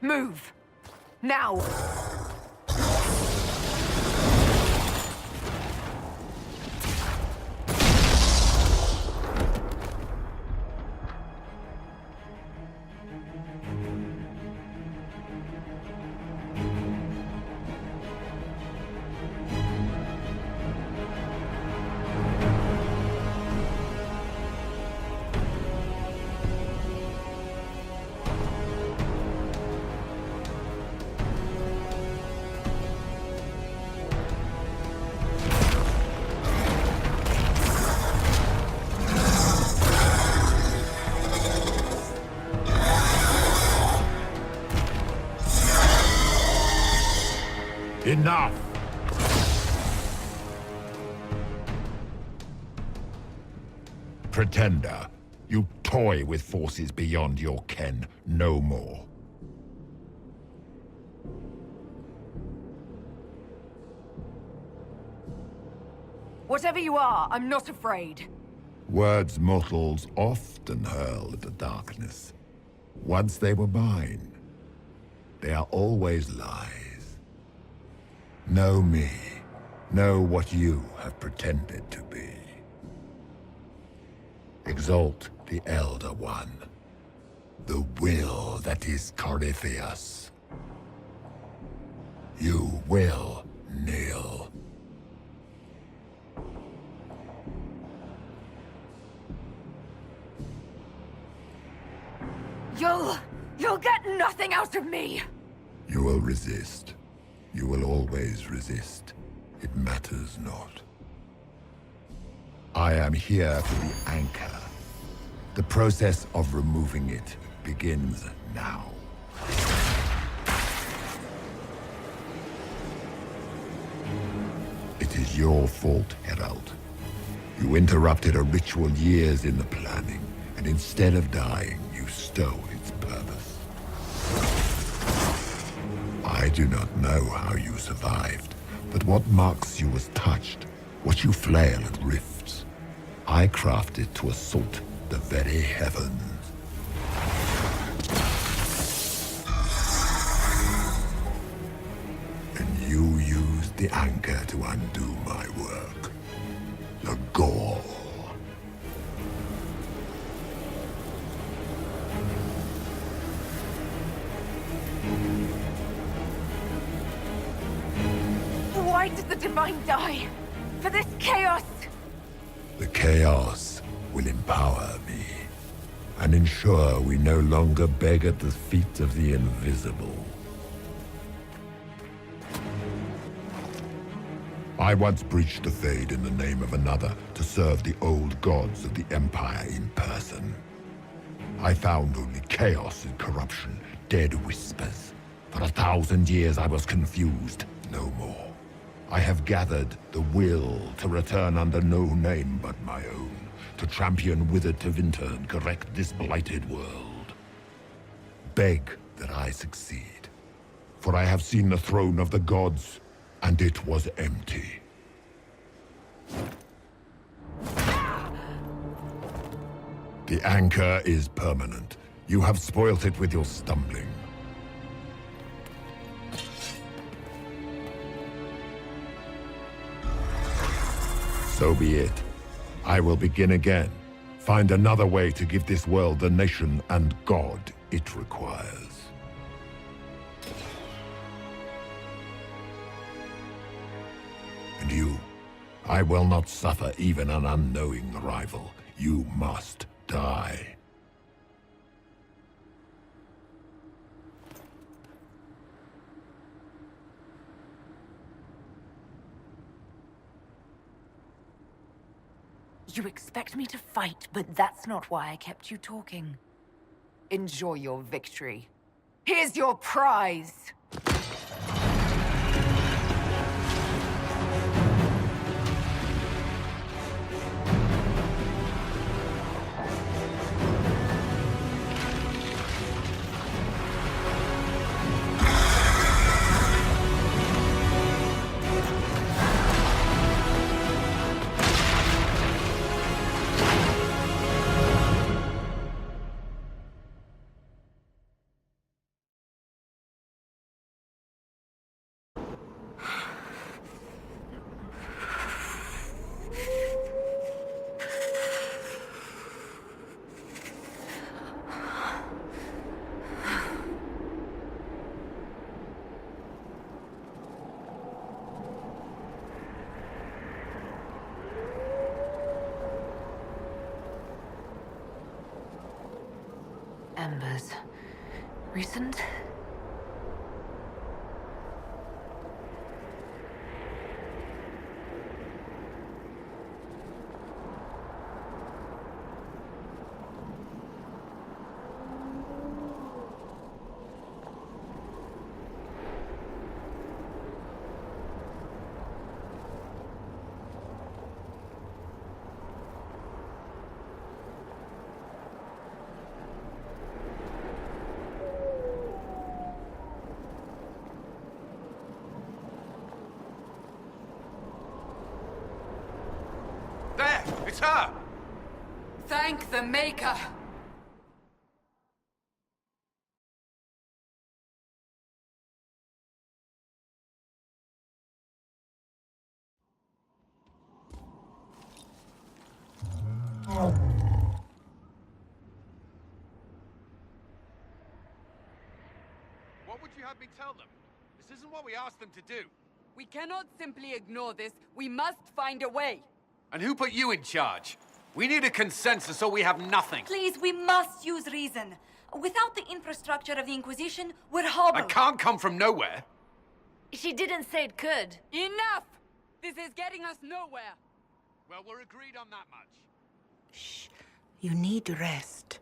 Move! Now! Enough! Pretender, you toy with forces beyond your ken no more. Whatever you are, I'm not afraid. Words mortals often hurl at the darkness. Once they were mine, they are always lies. Know me. Know what you have pretended to be. Exalt the Elder One. The will that is Corypheus. You will kneel. You'll get nothing out of me! You will resist. You will always resist. It matters not. I am here for the anchor. The process of removing it begins now. It is your fault, Herald. You interrupted a ritual years in the planning, and instead of dying, you stole its purpose. I do not know how you survived, but what marks you as touched, what you flail at rifts, I crafted to assault the very heavens. And you used the anchor to undo my work. The gall. Why did the Divine die? For this chaos! The chaos will empower me, and ensure we no longer beg at the feet of the invisible. I once breached the Fade in the name of another to serve the old gods of the Empire in person. I found only chaos and corruption, dead whispers. For 1,000 years I was confused, no more. I have gathered the will to return under no name but my own, to champion Withered Tevinter and correct this blighted world. Beg that I succeed, for I have seen the throne of the gods, and it was empty. The anchor is permanent. You have spoilt it with your stumbling. So be it. I will begin again. Find another way to give this world the nation and God it requires. And you, I will not suffer even an unknowing rival. You must die. You expect me to fight, but that's not why I kept you talking. Enjoy your victory. Here's your prize! numbers. Recent? There! It's her! Thank the Maker! What would you have me tell them? This isn't what we asked them to do. We cannot simply ignore this. We must find a way. And who put you in charge? We need a consensus or we have nothing. Please, we must use reason. Without the infrastructure of the Inquisition, we're hobbled. I can't come from nowhere. She didn't say it could. Enough! This is getting us nowhere. Well, we're agreed on that much. Shh. You need rest.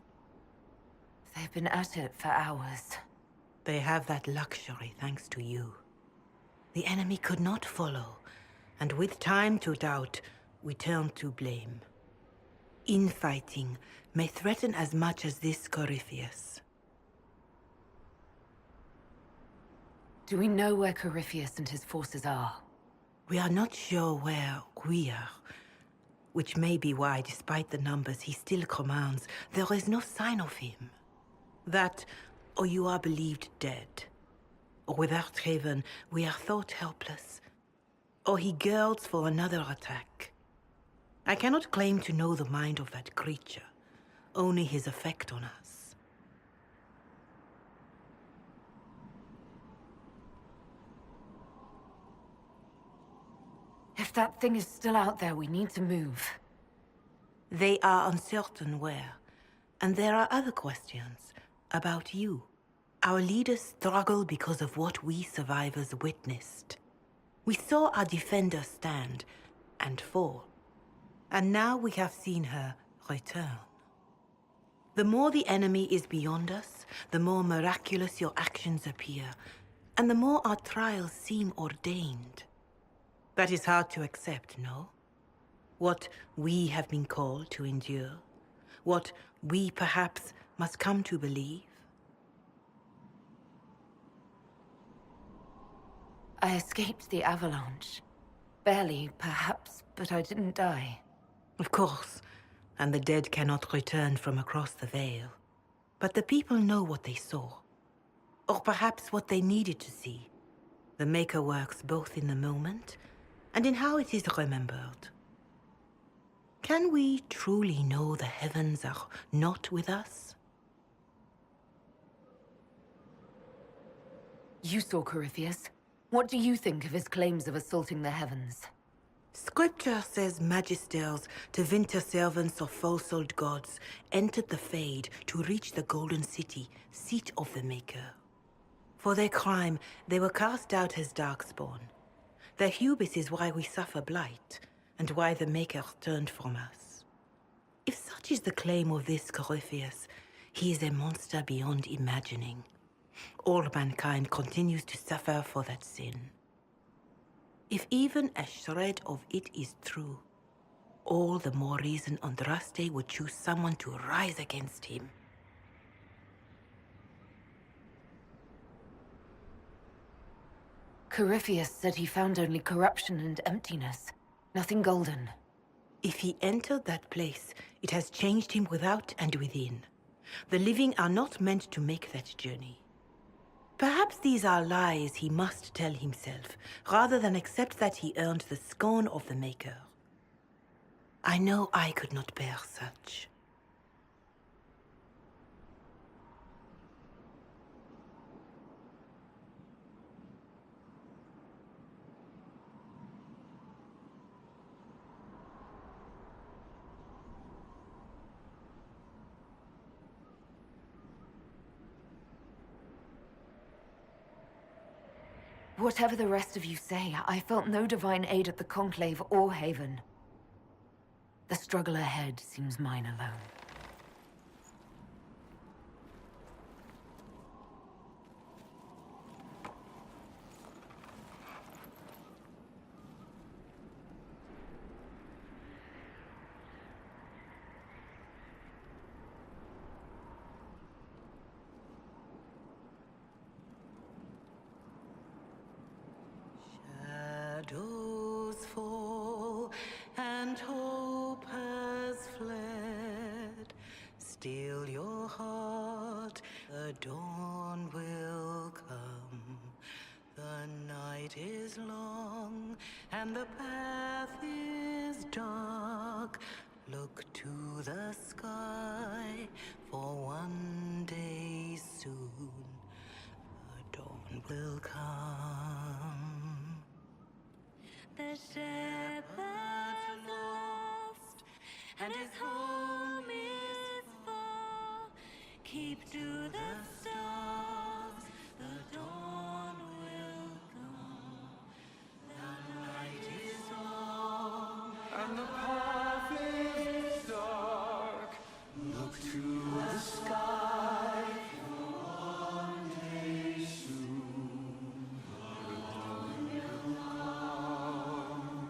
They've been at it for hours. They have that luxury thanks to you. The enemy could not follow, and with time to doubt, we turn to blame. Infighting may threaten as much as this Corypheus. Do we know where Corypheus and his forces are? We are not sure where we are, which may be why, despite the numbers he still commands, there is no sign of him. That, or you are believed dead. Or without Haven, we are thought helpless. Or he girds for another attack. I cannot claim to know the mind of that creature, only his effect on us. If that thing is still out there, we need to move. They are uncertain where, and there are other questions about you. Our leaders struggle because of what we survivors witnessed. We saw our defender stand and fall, and now we have seen her return. The more the enemy is beyond us, the more miraculous your actions appear, and the more our trials seem ordained. That is hard to accept, no? What we have been called to endure, what we perhaps must come to believe. I escaped the avalanche. Barely, perhaps, but I didn't die. Of course, and the dead cannot return from across the veil. But the people know what they saw. Or perhaps what they needed to see. The Maker works both in the moment and in how it is remembered. Can we truly know the heavens are not with us? You saw Corypheus. What do you think of his claims of assaulting the heavens? Scripture says magisters, to winter servants of false-old gods, entered the Fade to reach the Golden City, seat of the Maker. For their crime, they were cast out as darkspawn. Their hubris is why we suffer blight, and why the Maker turned from us. If such is the claim of this Corypheus, he is a monster beyond imagining. All mankind continues to suffer for that sin. If even a shred of it is true, all the more reason Andraste would choose someone to rise against him. Corypheus said he found only corruption and emptiness. Nothing golden. If he entered that place, it has changed him without and within. The living are not meant to make that journey. Perhaps these are lies he must tell himself, rather than accept that he earned the scorn of the Maker. I know I could not bear such. Whatever the rest of you say, I felt no divine aid at the Conclave or Haven. The struggle ahead seems mine alone. Shadows fall and hope has fled. Still your heart, the dawn will come. The night is long and the path is dark. Look to the sky, for one day soon the dawn will come. The shepherd's lost, and his home is far. Keep to the stars, the dawn will come. The night is long, And the path is dark. look to the sky. One day soon, the dawn will come.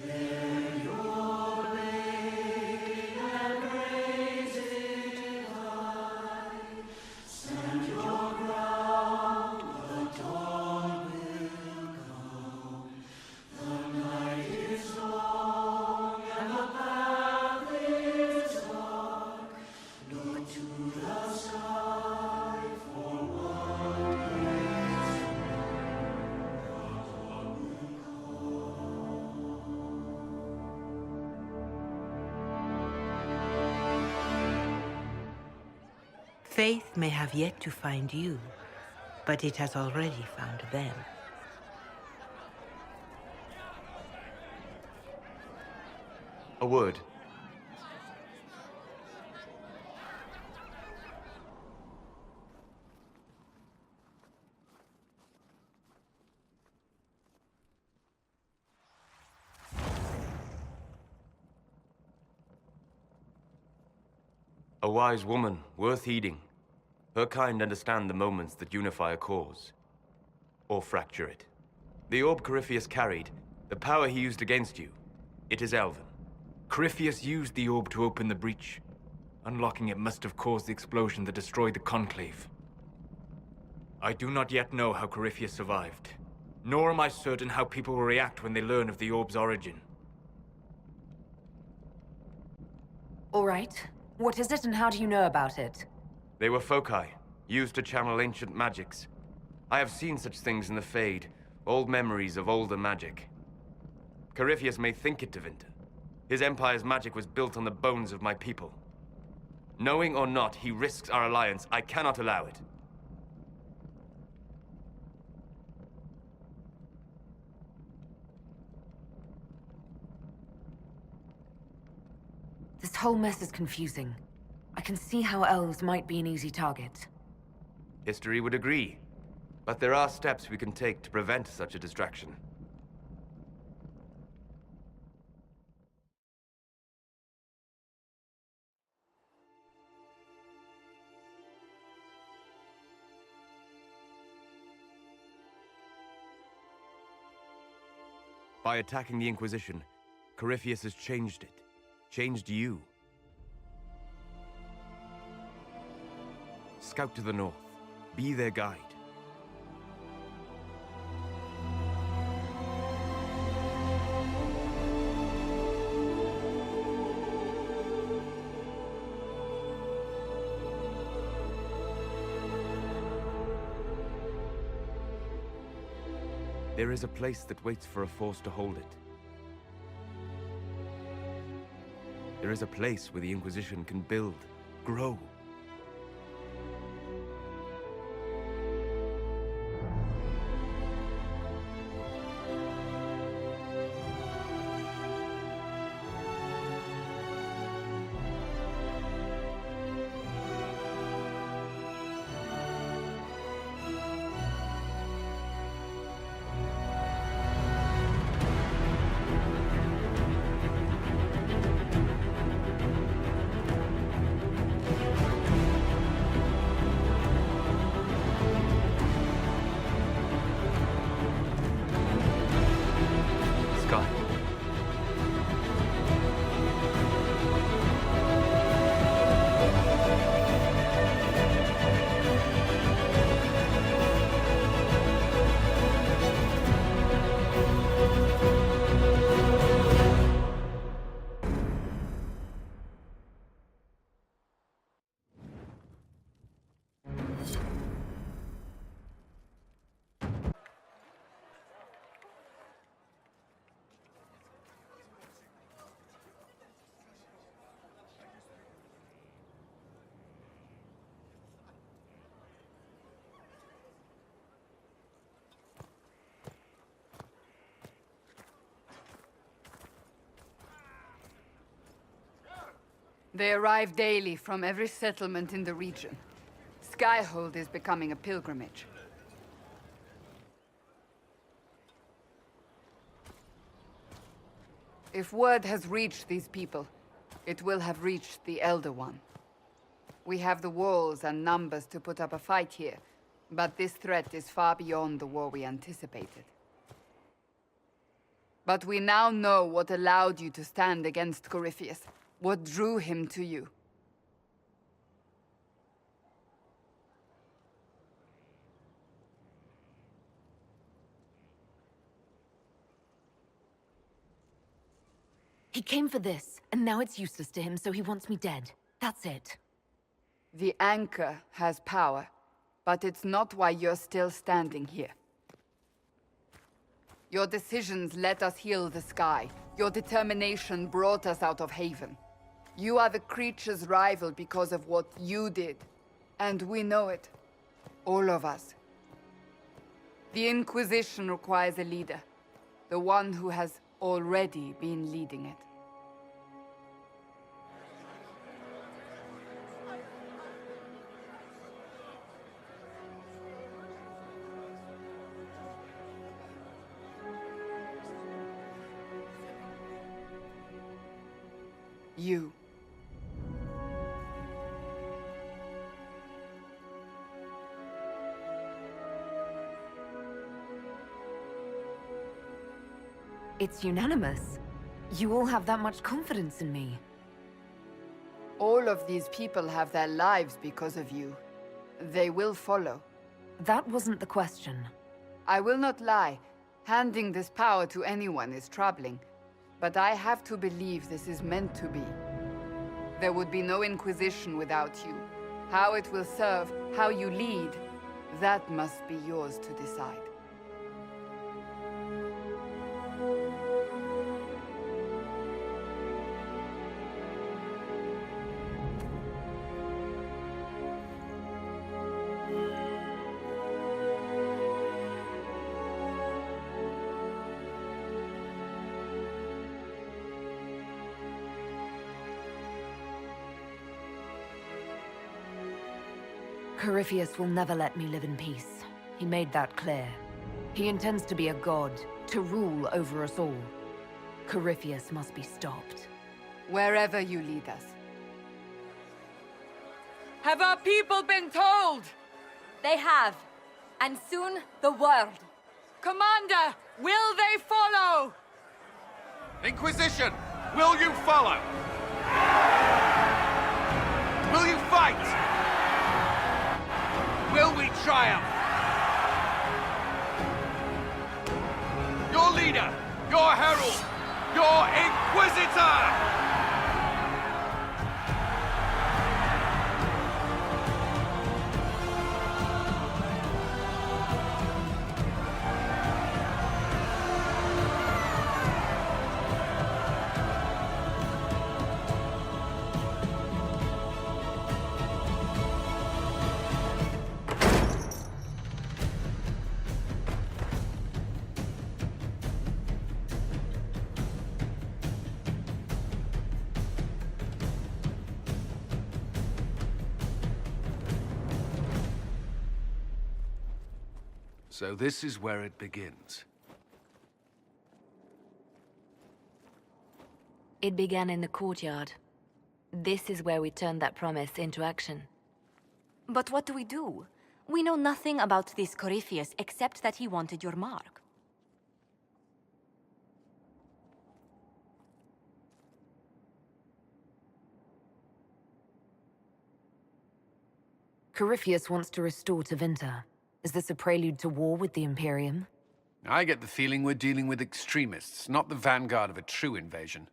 Bear your blade and raise it high. Stand your ground, the dawn will come. The night is long and the path is dark. Look to the sky for one day Faith may have yet to find you, but it has already found them. A word. A wise woman, worth heeding. Her kind understand the moments that unify a cause. Or fracture it. The orb Corypheus carried, the power he used against you, it is Elven. Corypheus used the orb to open the breach. Unlocking it must have caused the explosion that destroyed the Conclave. I do not yet know how Corypheus survived, nor am I certain how people will react when they learn of the orb's origin. All right. What is it and how do you know about it? They were foci, used to channel ancient magics. I have seen such things in the Fade, old memories of older magic. Corypheus may think it Tevinter. His empire's magic was built on the bones of my people. Knowing or not, he risks our alliance. I cannot allow it. This whole mess is confusing. I can see how elves might be an easy target. History would agree. But there are steps we can take to prevent such a distraction. By attacking the Inquisition, Corypheus has changed it. Changed you. Scout to the north. Be their guide. There is a place that waits for a force to hold it. There is a place where the Inquisition can build, grow. They arrive daily from every settlement in the region. Skyhold is becoming a pilgrimage. If word has reached these people, it will have reached the Elder One. We have the walls and numbers to put up a fight here, but this threat is far beyond the war we anticipated. But we now know what allowed you to stand against Corypheus, what drew him to you. He came for this, and now it's useless to him, so he wants me dead. That's it. The anchor has power, but it's not why you're still standing here. Your decisions let us heal the sky. Your determination brought us out of Haven. You are the creature's rival because of what you did. And we know it. All of us. The Inquisition requires a leader. The one who has already been leading it. You. It's unanimous. You all have that much confidence in me. All of these people have their lives because of you. They will follow. That wasn't the question. I will not lie. Handing this power to anyone is troubling. But I have to believe this is meant to be. There would be no Inquisition without you. How it will serve, how you lead, that must be yours to decide. Corypheus will never let me live in peace. He made that clear. He intends to be a god, to rule over us all. Corypheus must be stopped. Wherever you lead us. Have our people been told? They have. And soon, the world. Commander, will they follow? Inquisition, will you follow? Will you fight? Will we triumph? Your leader, your herald, your inquisitor! So this is where it begins. It began in the courtyard. This is where we turned that promise into action. But what do we do? We know nothing about this Corypheus except that he wanted your mark. Corypheus wants to restore Tevinter. Is this a prelude to war with the Imperium? I get the feeling we're dealing with extremists, not the vanguard of a true invasion.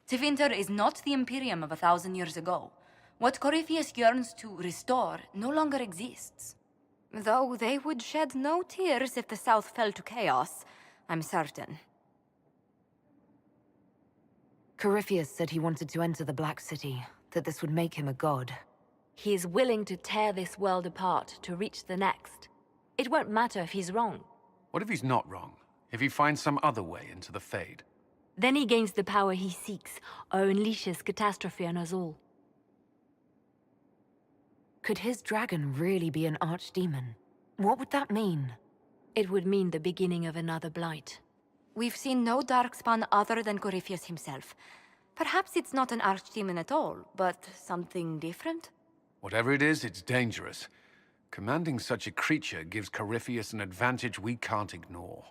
Tevinter is not the Imperium of 1,000 years ago. What Corypheus yearns to restore no longer exists. Though they would shed no tears if the South fell to chaos, I'm certain. Corypheus said he wanted to enter the Black City, that this would make him a god. He is willing to tear this world apart to reach the next. It won't matter if he's wrong. What if he's not wrong? If he finds some other way into the Fade? Then he gains the power he seeks, or unleashes catastrophe on us all. Could his dragon really be an archdemon? What would that mean? It would mean the beginning of another blight. We've seen no darkspawn other than Corypheus himself. Perhaps it's not an archdemon at all, but something different? Whatever it is, it's dangerous. Commanding such a creature gives Corypheus an advantage we can't ignore.